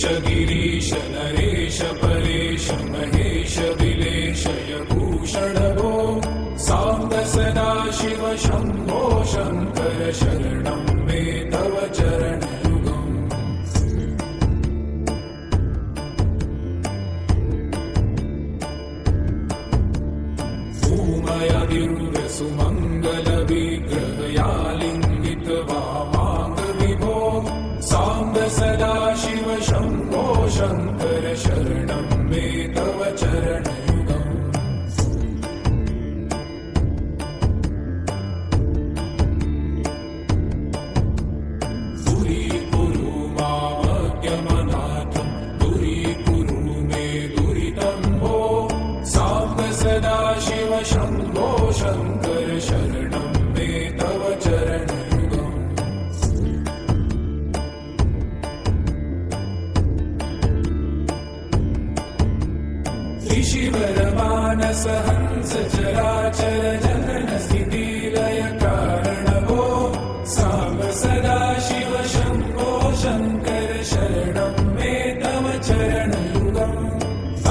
ईश गिरीश नरेश परेश महेश विलेशय भूषण भो सांब सदा शिव शंभो शंकर शरणं मे तव चरणयुगम् भूमया दिव्य सुमंगल विग्रहया लिंगित वामांग विभो सांब सदा शिव शंभो शंकर शरणं मे तव चरणयुगम् दूरीकुरु मामज्ञमनाथं दूरीकुरु मे दुरितं भो सांब सदा शिव शंभो शंकर शरणं मे तव चरणयुगम् ऋषिवर मानस हंस चराचर जनन स्थिति लय कारण भो सांब सदा शिव शंभो शंकर शरणं मे तव चरणयुगम्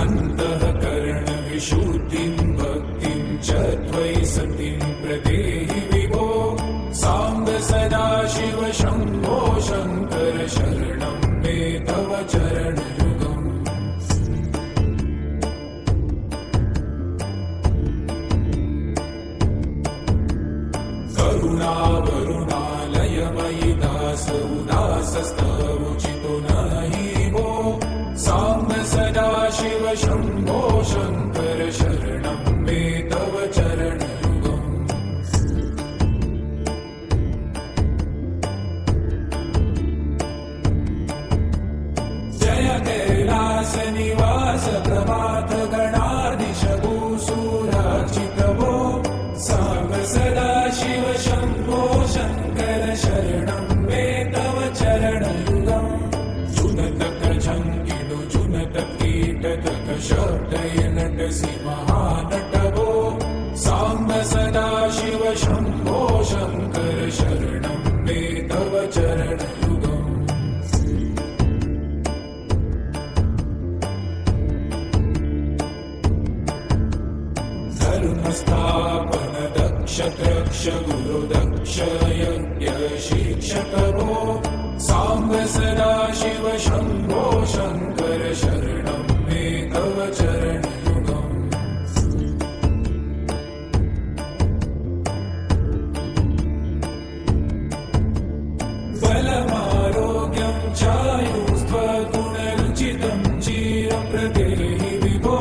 अन्तःकरण विशुद्धिं भक्तिं च त्वयि सतिं प्रदेहि विभो सांब सदा शिव शंभो शंकर शरणं मे तव चरणयुगम् करुणावरुणालयमयि दास उदासस्तवुचितो नहि भो सांब सदा शिव शंभो शंकर शरणं मे तव चरणयुगम् जय कैलास निवास प्रभात गणाधीश भूसुरार्चित भो सांब सदा शिव शंभो शंकर शरणं मे तव चरणयुगम् जुनतक झंकिनु जुनत कीटक शब्दय नटसि महानट भो सांब सदा शिव शंभो शंकर शरणं मे तव चरणयुगम् धर्मस्थापन दक्ष द्रक्ष गुरु दक्ष यज्ञ शिक्षक भो सांब सदा शिव शंभो शंकर शरणं मे तव चरणयुगम् बलमारोग्यं चायुस्त्वगुणरुचितं चिरप्रदेहि विभो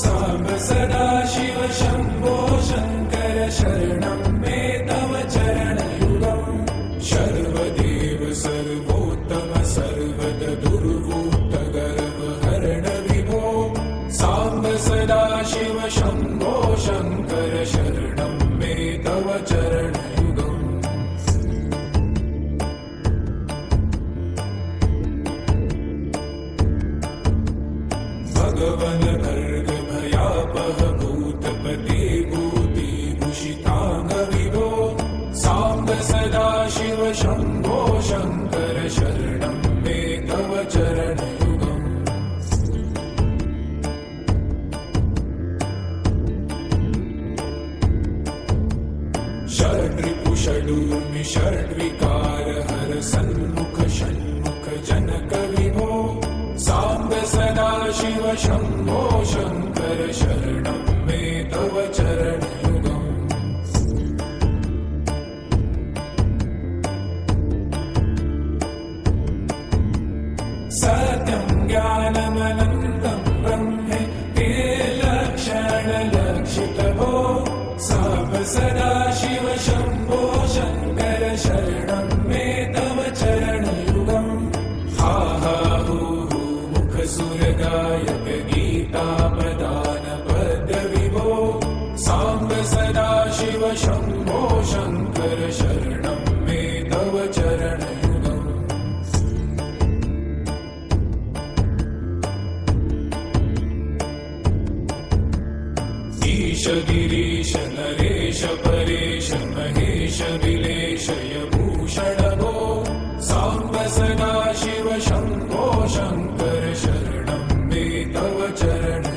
सांब सदा शिव शंभो शंकर शरणं मे तव चरणयुगम् सर्वदेव सर्वोत्तम सर्वद दुर्वूत गर्वहरण विभो सांब सदा शिव शंभो शंकर शरणं मे तव चरणयुगम् भगवन भर्ग भयापह भूतपते भूति भूषितांग विभो सांब सदा शिव शंभो शंकर शरणं मे तव चरणयुगम् षड्रिपु षडूर्मि षड्विकार हर सन्मुख षण्मुख जनक विभो सांब सदा शिव शंभो शंकर शरणं मे तव चरणयुगम् सत्यं ज्ञानमनन्तं ब्रह्म ते लक्षणलक्षित भो सांब सदा शिव शंभो शंकर शरणं मे तव चरणयुगम् हा हा हू मुख सुरगायक गीता प्रदान पद्य विभो सांब सदा शिव शंभो शंकर शरणं मे तव चरणयुगम् ईश गिरीश नरेश परेश महेश विलेशय भूषण भो सांब सदा शिव शंभो शंकर तव चरणं